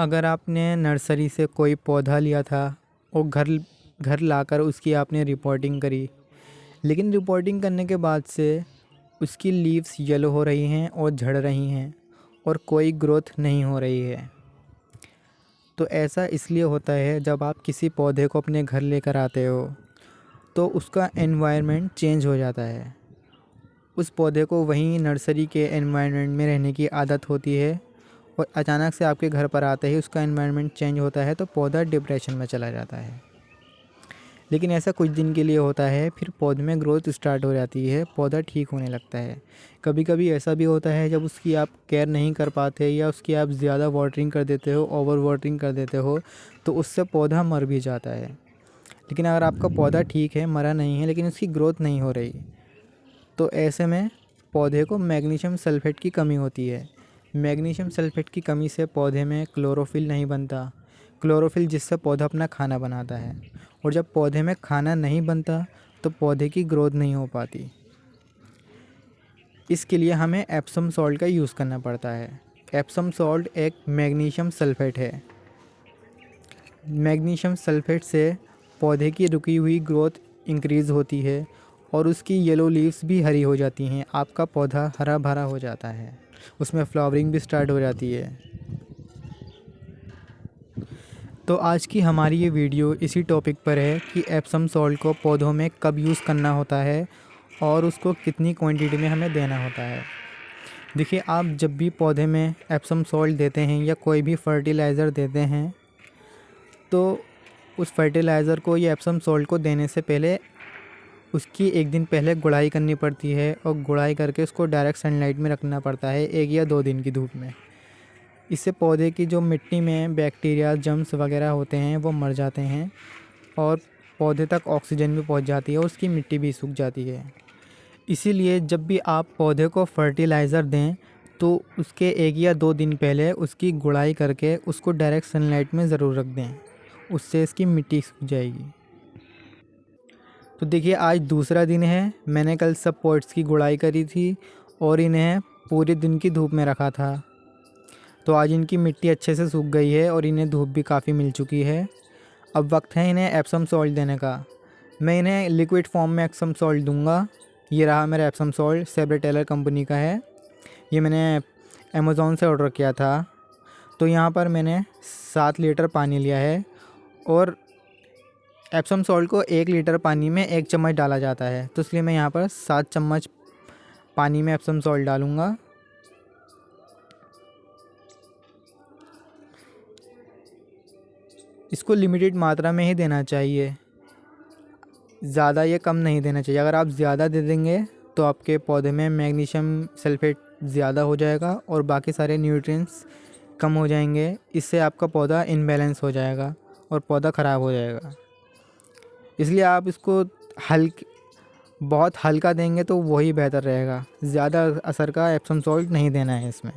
अगर आपने नर्सरी से कोई पौधा लिया था और घर घर लाकर उसकी आपने रिपोर्टिंग करी, लेकिन रिपोर्टिंग करने के बाद से उसकी लीव्स येलो हो रही हैं और झड़ रही हैं और कोई ग्रोथ नहीं हो रही है, तो ऐसा इसलिए होता है जब आप किसी पौधे को अपने घर लेकर आते हो तो उसका एनवायरनमेंट चेंज हो जाता है। उस पौधे को वहीं नर्सरी के एनवायरनमेंट में रहने की आदत होती है और अचानक से आपके घर पर आते ही उसका एनवायरनमेंट चेंज होता है तो पौधा डिप्रेशन में चला जाता है। लेकिन ऐसा कुछ दिन के लिए होता है, फिर पौधे में ग्रोथ स्टार्ट हो जाती है, पौधा ठीक होने लगता है। कभी कभी ऐसा भी होता है जब उसकी आप केयर नहीं कर पाते या उसकी आप ज़्यादा वाटरिंग कर देते हो, ओवर वाटरिंग कर देते हो, तो उससे पौधा मर भी जाता है। लेकिन अगर आपका पौधा ठीक है, मरा नहीं है, लेकिन उसकी ग्रोथ नहीं हो रही, तो ऐसे में पौधे को मैग्नीशियम सल्फेट की कमी होती है। मैग्नीशियम सल्फेट की कमी से पौधे में क्लोरोफिल नहीं बनता, क्लोरोफिल जिससे पौधा अपना खाना बनाता है, और जब पौधे में खाना नहीं बनता तो पौधे की ग्रोथ नहीं हो पाती। इसके लिए हमें एप्सम सॉल्ट का यूज़ करना पड़ता है। एप्सम सॉल्ट एक मैग्नीशियम सल्फेट है। मैग्नीशियम सल्फेट से पौधे की रुकी हुई ग्रोथ इंक्रीज़ होती है और उसकी येलो लीव्स भी हरी हो जाती हैं। आपका पौधा हरा भरा हो जाता है, उसमें फ्लावरिंग भी स्टार्ट हो जाती है। तो आज की हमारी ये वीडियो इसी टॉपिक पर है कि एप्सम सॉल्ट को पौधों में कब यूज़ करना होता है और उसको कितनी क्वांटिटी में हमें देना होता है। देखिए, आप जब भी पौधे में एप्सम सॉल्ट देते हैं या कोई भी फर्टिलाइज़र देते हैं, तो उस फर्टिलाइज़र को या एप्सम सॉल्ट को देने से पहले उसकी एक दिन पहले गुड़ाई करनी पड़ती है और गुड़ाई करके उसको डायरेक्ट सनलाइट में रखना पड़ता है 1 या 2 दिन की धूप में। इससे पौधे की जो मिट्टी में बैक्टीरिया, जर्म्स वगैरह होते हैं वो मर जाते हैं और पौधे तक ऑक्सीजन भी पहुंच जाती है और उसकी मिट्टी भी सूख जाती है। इसीलिए जब भी आप पौधे को फर्टिलाइज़र दें तो उसके 1 या 2 दिन पहले उसकी गुड़ाई करके उसको डायरेक्ट सनलाइट में ज़रूर रख दें, उससे इसकी मिट्टी सूख जाएगी। तो देखिए, आज दूसरा दिन है। मैंने कल सब पॉट्स की गुड़ाई करी थी और इन्हें पूरे दिन की धूप में रखा था, तो आज इनकी मिट्टी अच्छे से सूख गई है और इन्हें धूप भी काफ़ी मिल चुकी है। अब वक्त है इन्हें एप्सम सॉल्ट देने का। मैं इन्हें लिक्विड फॉर्म में एप्सम सॉल्ट दूंगा। ये रहा मेरा Epsom salt, Sabre Taylor company का है। ये मैंने अमेज़ॉन से ऑर्डर किया था। तो यहाँ पर मैंने 7 लीटर पानी लिया है और एप्सम सॉल्ट को 1 लीटर पानी में 1 चम्मच डाला जाता है, तो इसलिए मैं यहाँ पर 7 चम्मच पानी में एप्सम सॉल्ट डालूँगा। इसको लिमिटेड मात्रा में ही देना चाहिए, ज़्यादा ये कम नहीं देना चाहिए। अगर आप ज़्यादा दे देंगे तो आपके पौधे में मैग्नीशियम सल्फेट ज़्यादा हो जाएगा और बाकी सारे न्यूट्रिएंट्स कम हो जाएंगे। इससे आपका पौधा इनबैलेंस हो जाएगा और पौधा ख़राब हो जाएगा। इसलिए आप इसको हल्क बहुत हल्का देंगे तो वही बेहतर रहेगा। ज़्यादा असर का एप्सम सॉल्ट नहीं देना है इसमें।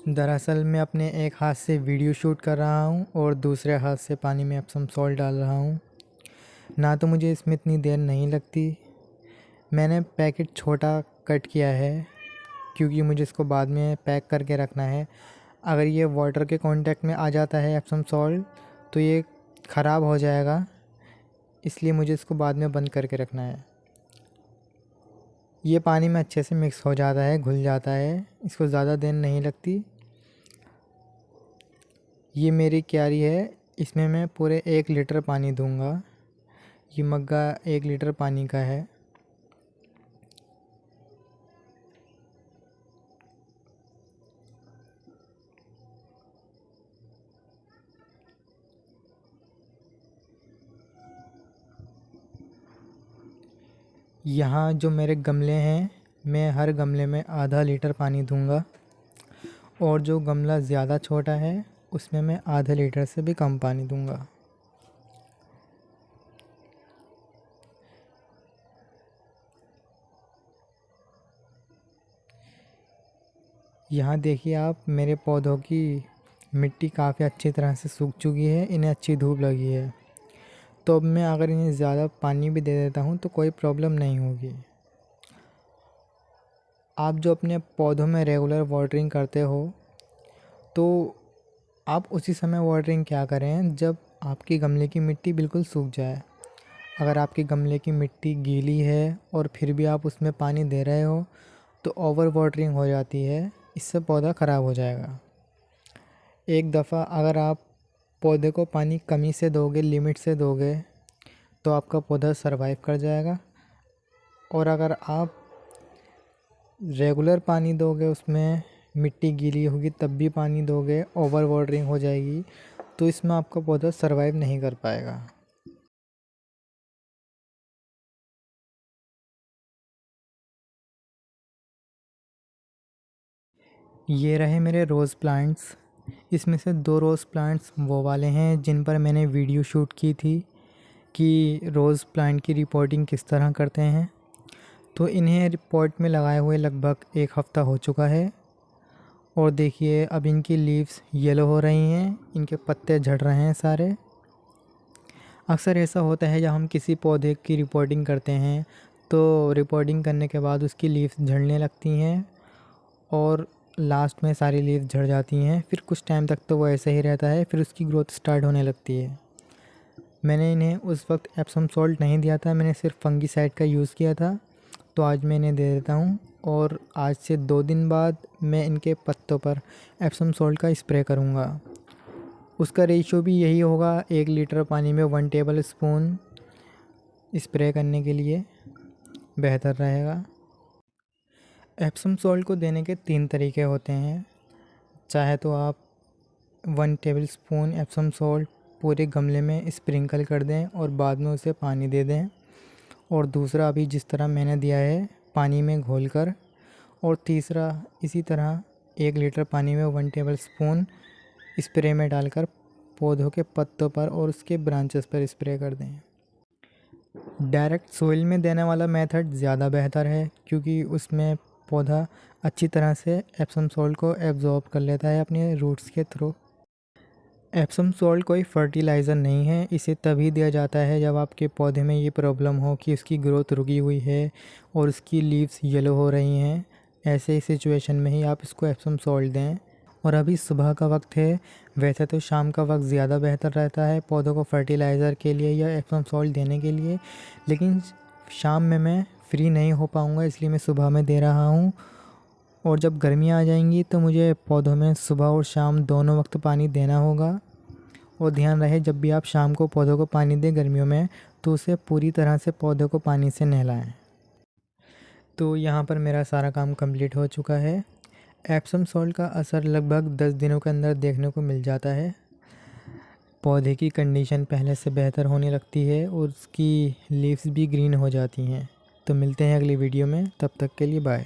दरअसल मैं अपने एक हाथ से वीडियो शूट कर रहा हूँ और दूसरे हाथ से पानी में एप्सम सॉल्ट डाल रहा हूँ। ना तो मुझे इसमें इतनी देर नहीं लगती। मैंने पैकेट छोटा कट किया है क्योंकि मुझे इसको बाद में पैक करके रखना है। अगर ये वाटर के कांटेक्ट में आ जाता है एप्सम सॉल्ट तो ये ख़राब हो जाएगा, इसलिए मुझे इसको बाद में बंद करके रखना है। ये पानी में अच्छे से मिक्स हो जाता है, घुल जाता है, इसको ज़्यादा देर नहीं लगती। ये मेरी क्यारी है, इसमें मैं पूरे 1 लीटर पानी दूंगा। ये मग्गा 1 लीटर पानी का है। यहाँ जो मेरे गमले हैं, मैं हर गमले में आधा लीटर पानी दूंगा और जो गमला ज़्यादा छोटा है उसमें मैं आधे लीटर से भी कम पानी दूंगा। यहाँ देखिए आप, मेरे पौधों की मिट्टी काफ़ी अच्छी तरह से सूख चुकी है, इन्हें अच्छी धूप लगी है। तो अब मैं अगर इन्हें ज़्यादा पानी भी दे देता हूँ तो कोई प्रॉब्लम नहीं होगी। आप जो अपने पौधों में रेगुलर वाटरिंग करते हो तो आप उसी समय वाटरिंग क्या करें जब आपके गमले की मिट्टी बिल्कुल सूख जाए। अगर आपके गमले की मिट्टी गीली है और फिर भी आप उसमें पानी दे रहे हो तो ओवर वाटरिंग हो जाती है, इससे पौधा ख़राब हो जाएगा। एक दफ़ा अगर आप पौधे को पानी कमी से दोगे, लिमिट से दोगे, तो आपका पौधा सरवाइव कर जाएगा। और अगर आप रेगुलर पानी दोगे, उसमें मिट्टी गीली होगी तब भी पानी दोगे, ओवर वाटरिंग हो जाएगी, तो इसमें आपका पौधा सरवाइव नहीं कर पाएगा। ये रहे मेरे रोज़ प्लांट्स। इसमें से 2 रोज़ प्लांट्स वो वाले हैं जिन पर मैंने वीडियो शूट की थी कि रोज़ प्लांट की रिपोर्टिंग किस तरह करते हैं। तो इन्हें रिपोर्ट में लगाए हुए लगभग 1 हफ़्ता हो चुका है और देखिए अब इनकी लीव्स येलो हो रही हैं, इनके पत्ते झड़ रहे हैं सारे। अक्सर ऐसा होता है जब हम किसी पौधे की रिपोर्टिंग करते हैं तो रिपोर्टिंग करने के बाद उसकी लीव्स झड़ने लगती हैं और लास्ट में सारी लीव्स झड़ जाती हैं। फिर कुछ टाइम तक तो वो ऐसे ही रहता है, फिर उसकी ग्रोथ स्टार्ट होने लगती है। मैंने इन्हें उस वक्त एप्सम सॉल्ट नहीं दिया था, मैंने सिर्फ फंगीसाइड का यूज़ किया था। तो आज मैं इन्हें दे देता हूँ और आज से 2 दिन बाद मैं इनके पत्तों पर एप्सम सॉल्ट का स्प्रे करूँगा। उसका रेशियो भी यही होगा, 1 लीटर पानी में 1 टेबल स्पून स्प्रे करने के लिए बेहतर रहेगा। एप्सम सॉल्ट को देने के 3 तरीके होते हैं। चाहे तो आप 1 टेबल स्पून एप्सम सॉल्ट पूरे गमले में स्प्रिंकल कर दें और बाद में उसे पानी दे दें, और दूसरा अभी जिस तरह मैंने दिया है पानी में घोलकर, और तीसरा इसी तरह 1 लीटर पानी में 1 टेबल स्पून स्प्रे में डालकर पौधों के पत्तों पर और उसके ब्रांचेस पर स्प्रे कर दें। डायरेक्ट सोइल में देने वाला मेथड ज़्यादा बेहतर है क्योंकि उसमें पौधा अच्छी तरह से एप्सम सॉल्ट को एब्जॉर्ब कर लेता है अपने रूट्स के थ्रू। एप्सम सॉल्ट कोई फर्टिलाइज़र नहीं है, इसे तभी दिया जाता है जब आपके पौधे में ये प्रॉब्लम हो कि उसकी ग्रोथ रुकी हुई है और उसकी लीव्स येलो हो रही हैं। ऐसे सिचुएशन में ही आप इसको एप्सम सॉल्ट दें। और अभी सुबह का वक्त है, वैसे तो शाम का वक्त ज़्यादा बेहतर रहता है पौधों को फर्टिलाइज़र के लिए या एप्सम सॉल्ट देने के लिए, लेकिन शाम में मैं फ्री नहीं हो पाऊँगा, इसलिए मैं सुबह में दे रहा हूँ। और जब गर्मियाँ आ जाएंगी तो मुझे पौधों में सुबह और शाम दोनों वक्त पानी देना होगा। और ध्यान रहे जब भी आप शाम को पौधों को पानी दें गर्मियों में तो उसे पूरी तरह से पौधों को पानी से नहलाएं। तो यहाँ पर मेरा सारा काम कंप्लीट हो चुका है। एप्सम सॉल्ट का असर लगभग 10 दिनों के अंदर देखने को मिल जाता है। पौधे की कंडीशन पहले से बेहतर होने लगती है और उसकी लीव्स भी ग्रीन हो जाती हैं। तो मिलते हैं अगली वीडियो में, तब तक के लिए बाय।